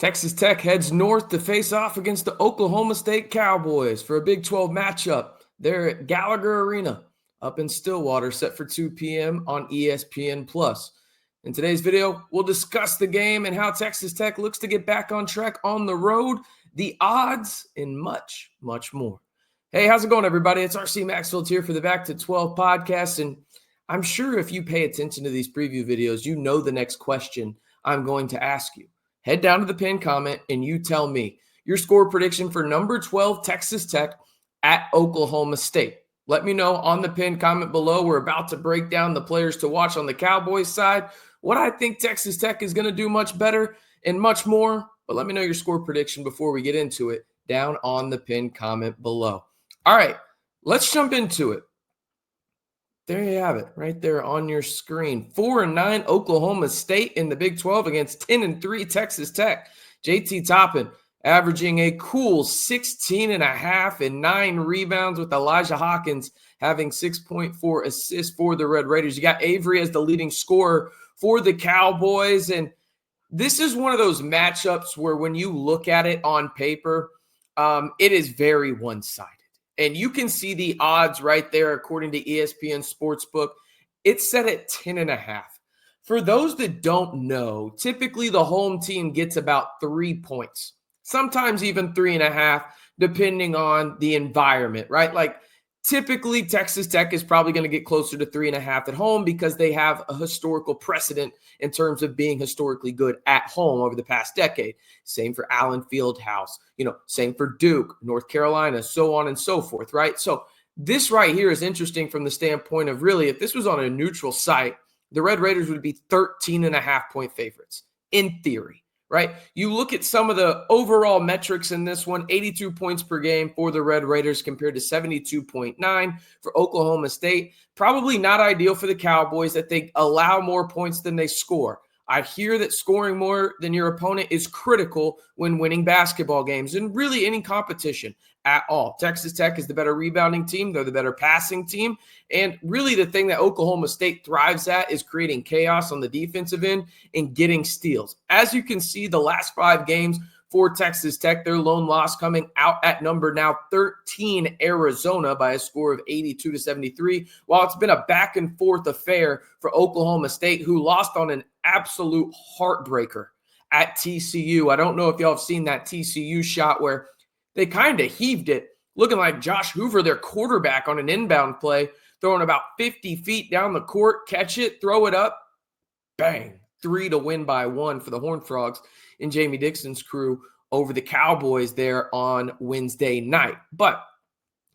Texas Tech heads north to face off against the Oklahoma State Cowboys for a Big 12 matchup. They're at Gallagher-Iba up in Stillwater, set for 2 p.m. on ESPN+. In today's video, we'll discuss the game and how Texas Tech looks to get back on track on the road, the odds, and much, much more. Hey, how's it going, everybody? It's RC Maxfield here for the Back to 12 podcast, and I'm sure if you pay attention to these preview videos, you know the next question I'm going to ask you. Head down to the pinned comment and you tell me your score prediction for number 12 Texas Tech at Oklahoma State. Let me know on the pinned comment below. We're about to break down the players to watch on the Cowboys side, what I think Texas Tech is going to do much better and much more. But let me know your score prediction before we get into it down on the pinned comment below. All right, let's jump into it. There you have it, right there on your screen. 4-9 Oklahoma State in the Big 12 against 10-3 Texas Tech. JT Toppin averaging a cool 16.5 and 9 rebounds, with Elijah Hawkins having 6.4 assists for the Red Raiders. You got Avery as the leading scorer for the Cowboys, and this is one of those matchups where when you look at it on paper, it is very one-sided. And you can see the odds right there according to ESPN Sportsbook. It's set at 10.5. For those that don't know, typically the home team gets about 3 points, sometimes even 3.5, depending on the environment, right? Like typically Texas Tech is probably going to get closer to 3.5 at home because they have a historical precedent in terms of being historically good at home over the past decade. Same for Allen Fieldhouse, same for Duke, North Carolina, so on and so forth, right? So this right here is interesting from the standpoint of really, if this was on a neutral site, the Red Raiders would be 13.5-point favorites in theory, right? You look at some of the overall metrics in this one, 82 points per game for the Red Raiders compared to 72.9 for Oklahoma State. Probably not ideal for the Cowboys that they allow more points than they score. I hear that scoring more than your opponent is critical when winning basketball games and really any competition at all. Texas Tech is the better rebounding team. They're the better passing team. And really the thing that Oklahoma State thrives at is creating chaos on the defensive end and getting steals. As you can see, the last 5 games for Texas Tech, their lone loss coming out at number now 13, Arizona, by a score of 82-73. While it's been a back and forth affair for Oklahoma State, who lost on an absolute heartbreaker at TCU. I don't know if y'all have seen that TCU shot where they kind of heaved it, looking like Josh Hoover, their quarterback, on an inbound play, throwing about 50 feet down the court, catch it, throw it up, bang, 3 to win by 1 for the Horned Frogs and Jamie Dixon's crew over the Cowboys there on Wednesday night. But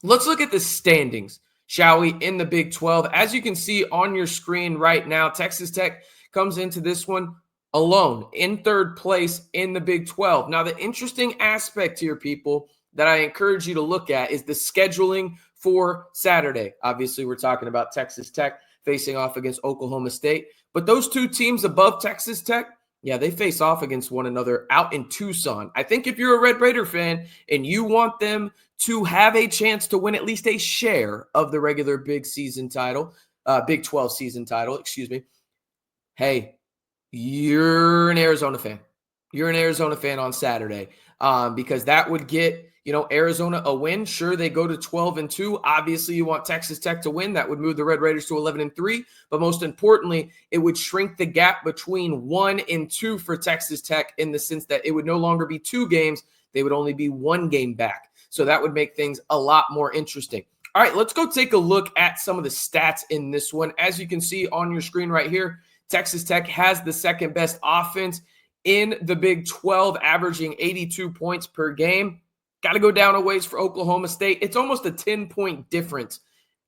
let's look at the standings, shall we, in the Big 12. As you can see on your screen right now, Texas Tech comes into this one alone in 3rd place in the Big 12. Now, the interesting aspect here, people, that I encourage you to look at is the scheduling for Saturday. Obviously, we're talking about Texas Tech facing off against Oklahoma State. But those 2 teams above Texas Tech, yeah, they face off against one another out in Tucson. I think if you're a Red Raider fan and you want them to have a chance to win at least a share of the regular Big 12 season title, hey, you're an Arizona fan. You're an Arizona fan on Saturday because that would get, Arizona a win. Sure, they go to 12-2. Obviously, you want Texas Tech to win. That would move the Red Raiders to 11-3. But most importantly, it would shrink the gap between 1 and 2 for Texas Tech in the sense that it would no longer be 2 games. They would only be 1 game back. So that would make things a lot more interesting. All right, let's go take a look at some of the stats in this one. As you can see on your screen right here, Texas Tech has the 2nd best offense in the Big 12, averaging 82 points per game. Got to go down a ways for Oklahoma State. It's almost a 10-point difference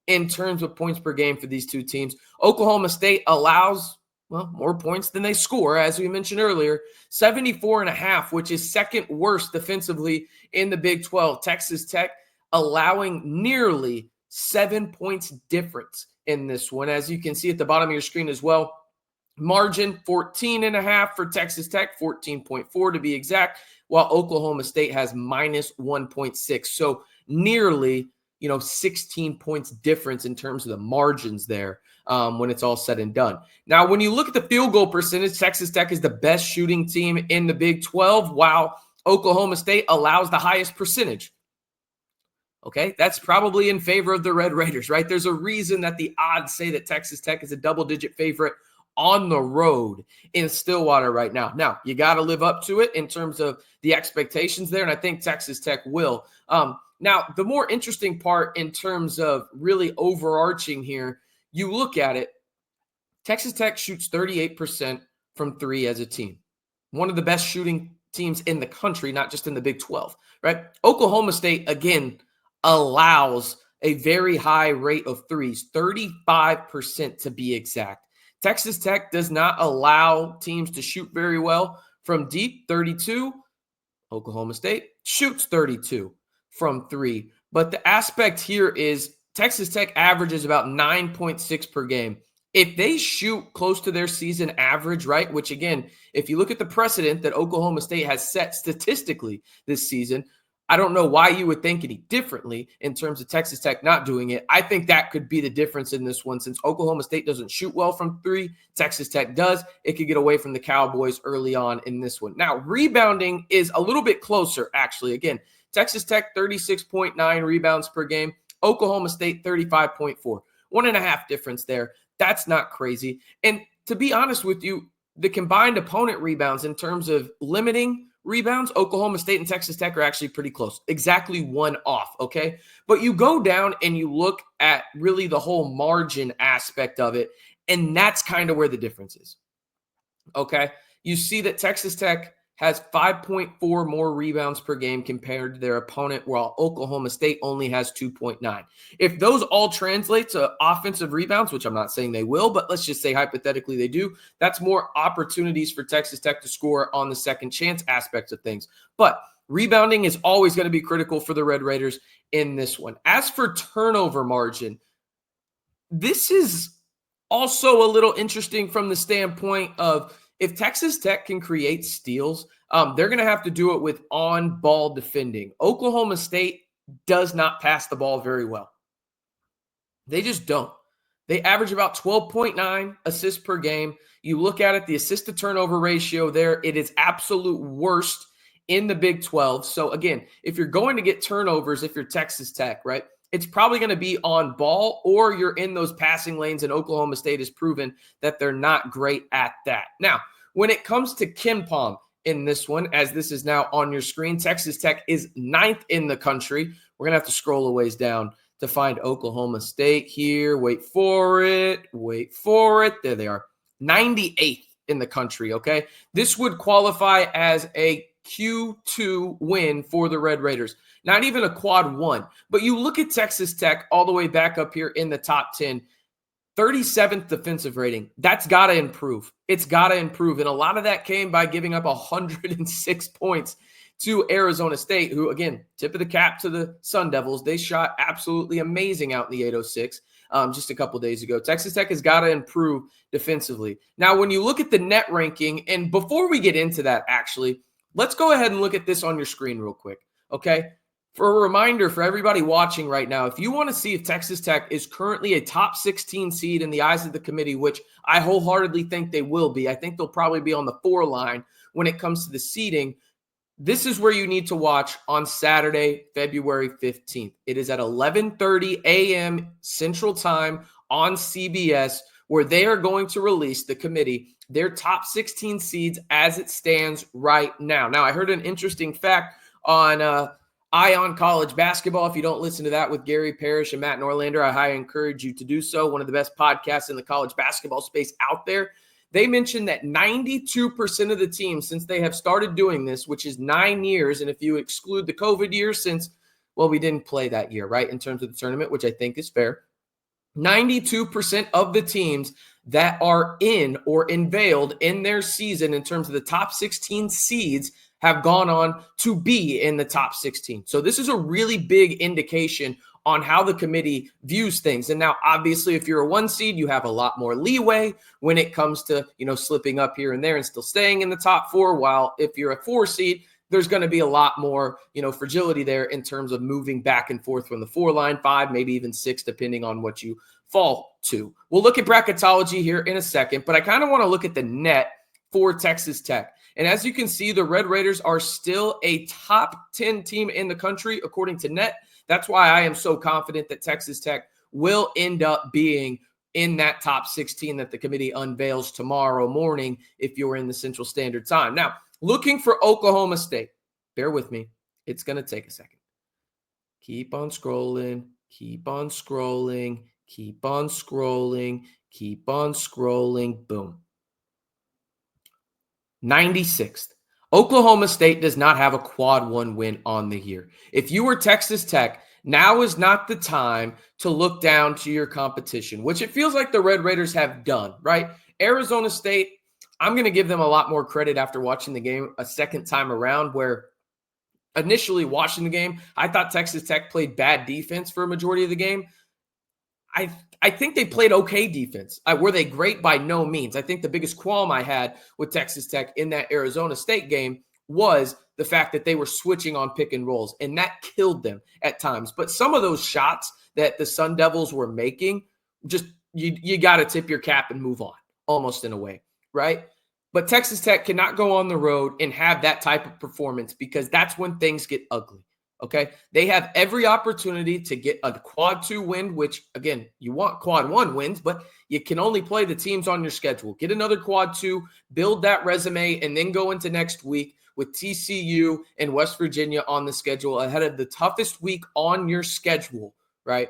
in terms of points per game for these 2 teams. Oklahoma State allows, more points than they score, as we mentioned earlier, 74.5, which is 2nd worst defensively in the Big 12. Texas Tech allowing nearly 7 points difference in this one. As you can see at the bottom of your screen as well, margin 14.5 for Texas Tech, 14.4 to be exact, while Oklahoma State has minus 1.6. So nearly, 16 points difference in terms of the margins there when it's all said and done. Now, when you look at the field goal percentage, Texas Tech is the best shooting team in the Big 12, while Oklahoma State allows the highest percentage. Okay, that's probably in favor of the Red Raiders, right? There's a reason that the odds say that Texas Tech is a double-digit favorite on the road in Stillwater right now. Now, you got to live up to it in terms of the expectations there, and I think Texas Tech will. Now, the more interesting part in terms of really overarching here, you look at it, Texas Tech shoots 38% from three as a team. One of the best shooting teams in the country, not just in the Big 12, right? Oklahoma State, again, allows a very high rate of threes, 35% to be exact. Texas Tech does not allow teams to shoot very well from deep, 32. Oklahoma State shoots 32 from three. But the aspect here is Texas Tech averages about 9.6 per game. If they shoot close to their season average, right, which again, if you look at the precedent that Oklahoma State has set statistically this season, I don't know why you would think any differently in terms of Texas Tech not doing it. I think that could be the difference in this one. Since Oklahoma State doesn't shoot well from three, Texas Tech does. It could get away from the Cowboys early on in this one. Now, rebounding is a little bit closer, actually. Again, Texas Tech, 36.9 rebounds per game. Oklahoma State, 35.4. 1.5 difference there. That's not crazy. And to be honest with you, the combined opponent rebounds in terms of limiting rebounds, Oklahoma State and Texas Tech are actually pretty close. Exactly one off, okay? But you go down and you look at really the whole margin aspect of it, and that's kind of where the difference is, okay? You see that Texas Tech has 5.4 more rebounds per game compared to their opponent, while Oklahoma State only has 2.9. If those all translate to offensive rebounds, which I'm not saying they will, but let's just say hypothetically they do, that's more opportunities for Texas Tech to score on the second chance aspects of things. But rebounding is always going to be critical for the Red Raiders in this one. As for turnover margin, this is also a little interesting from the standpoint of if Texas Tech can create steals, they're going to have to do it with on-ball defending. Oklahoma State does not pass the ball very well. They just don't. They average about 12.9 assists per game. You look at it, the assist-to-turnover ratio there, it is absolute worst in the Big 12. So, again, if you're going to get turnovers, if you're Texas Tech, right, it's probably going to be on ball or you're in those passing lanes, and Oklahoma State has proven that they're not great at that. Now, when it comes to KenPom in this one, as this is now on your screen, Texas Tech is 9th in the country. We're going to have to scroll a ways down to find Oklahoma State here. Wait for it. Wait for it. There they are. 98th in the country, okay? This would qualify as a Q2 win for the Red Raiders. Not even a quad one. But you look at Texas Tech all the way back up here in the top 10, 37th defensive rating. That's got to improve. It's got to improve. And a lot of that came by giving up 106 points to Arizona State, who, again, tip of the cap to the Sun Devils. They shot absolutely amazing out in the 806 just a couple days ago. Texas Tech has got to improve defensively. Now, when you look at the net ranking, and before we get into that, actually, let's go ahead and look at this on your screen real quick, okay? For a reminder for everybody watching right now, if you want to see if Texas Tech is currently a top 16 seed in the eyes of the committee, which I wholeheartedly think they will be, I think they'll probably be on the 4 line when it comes to the seeding. This is where you need to watch on Saturday, February 15th. It is at 11:30 a.m. Central Time on CBS, where they are going to release, the committee, their top 16 seeds as it stands right now. Now, I heard an interesting fact on Ion College Basketball. If you don't listen to that with Gary Parrish and Matt Norlander, I highly encourage you to do so. One of the best podcasts in the college basketball space out there. They mentioned that 92% of the teams, since they have started doing this, which is 9 years, and if you exclude the COVID years, since, well, we didn't play that year, right, in terms of the tournament, which I think is fair, 92% of the teams that are in or unveiled in their season in terms of the top 16 seeds have gone on to be in the top 16. So this is a really big indication on how the committee views things. And now, obviously, if you're a 1 seed, you have a lot more leeway when it comes to, slipping up here and there and still staying in the top 4. While if you're a 4 seed, there's going to be a lot more, fragility there in terms of moving back and forth from the 4 line, 5, maybe even 6, depending on what you fall to. We'll look at bracketology here in a second, but I kind of want to look at the net for Texas Tech. And as you can see, the Red Raiders are still a top 10 team in the country, according to net. That's why I am so confident that Texas Tech will end up being in that top 16 that the committee unveils tomorrow morning if you're in the Central Standard Time. Now, looking for Oklahoma State. Bear with me. It's going to take a second. Keep on scrolling. Keep on scrolling. Keep on scrolling. Keep on scrolling. Boom. 96th. Oklahoma State does not have a quad 1 win on the year. If you were Texas Tech, now is not the time to look down to your competition, which it feels like the Red Raiders have done, right? Arizona State, I'm going to give them a lot more credit after watching the game a second time around, where initially watching the game, I thought Texas Tech played bad defense for a majority of the game. I think they played okay defense. Were they great? By no means. I think the biggest qualm I had with Texas Tech in that Arizona State game was the fact that they were switching on pick and rolls, and that killed them at times. But some of those shots that the Sun Devils were making, just you got to tip your cap and move on, almost in a way, right? But Texas Tech cannot go on the road and have that type of performance, because that's when things get ugly. Okay, they have every opportunity to get a quad 2 win, which, again, you want quad 1 wins, but you can only play the teams on your schedule. Get another quad 2, build that resume, and then go into next week with TCU and West Virginia on the schedule ahead of the toughest week on your schedule, right?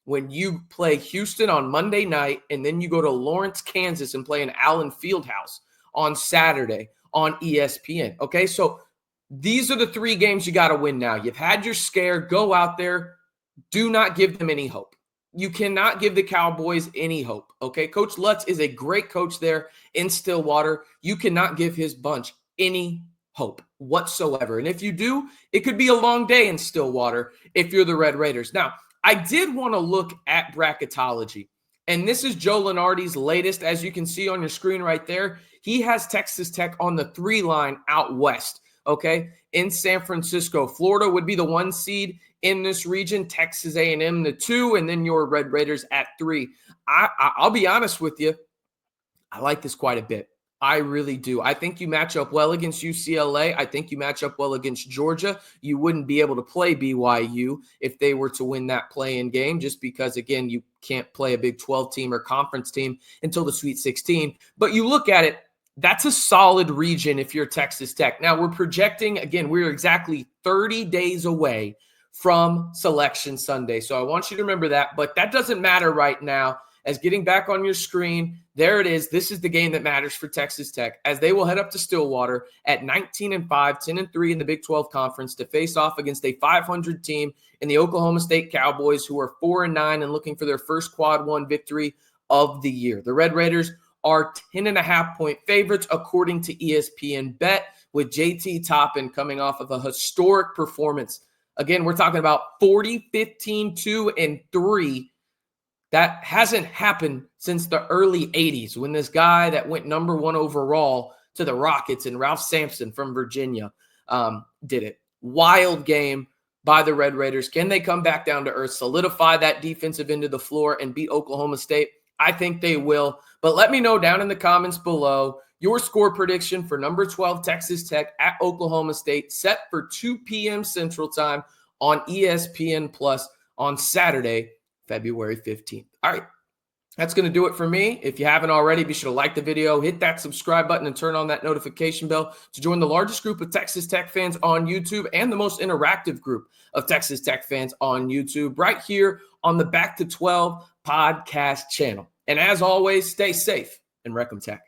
When you play Houston on Monday night, and then you go to Lawrence, Kansas, and play in Allen Fieldhouse on Saturday on ESPN. Okay, so these are the 3 games you got to win now. You've had your scare. Go out there. Do not give them any hope. You cannot give the Cowboys any hope, okay? Coach Lutz is a great coach there in Stillwater. You cannot give his bunch any hope whatsoever. And if you do, it could be a long day in Stillwater if you're the Red Raiders. Now, I did want to look at bracketology, and this is Joe Lenardi's latest. As you can see on your screen right there, he has Texas Tech on the 3 line out west. Okay, in San Francisco. Florida would be the 1 seed in this region, Texas A&M the 2, and then your Red Raiders at 3. I'll be honest with you, I like this quite a bit. I really do. I think you match up well against UCLA. I think you match up well against Georgia. You wouldn't be able to play BYU if they were to win that play-in game, just because, again, you can't play a Big 12 team or conference team until the Sweet 16. But you look at it, that's a solid region if you're Texas Tech. Now, we're projecting, again, we're exactly 30 days away from Selection Sunday. So I want you to remember that, but that doesn't matter right now. As getting back on your screen, there it is. This is the game that matters for Texas Tech, as they will head up to Stillwater at 19-5, 10-3 in the Big 12 Conference to face off against a 500 team in the Oklahoma State Cowboys, who are 4-9 and looking for their first quad 1 victory of the year. The Red Raiders are 10.5-point favorites, according to ESPN Bet, with JT Toppin coming off of a historic performance. Again, we're talking about 40, 15, 2, and 3. That hasn't happened since the early 80s, when this guy that went number 1 overall to the Rockets and Ralph Sampson from Virginia did it. Wild game by the Red Raiders. Can they come back down to earth, solidify that defensive end of the floor, and beat Oklahoma State? I think they will. But let me know down in the comments below your score prediction for number 12 Texas Tech at Oklahoma State, set for 2 p.m. Central Time on ESPN Plus on Saturday, February 15th. All right, that's going to do it for me. If you haven't already, be sure to like the video, hit that subscribe button, and turn on that notification bell to join the largest group of Texas Tech fans on YouTube and the most interactive group of Texas Tech fans on YouTube right here on the Back to 12 podcast channel. And as always, stay safe and Recom Tech.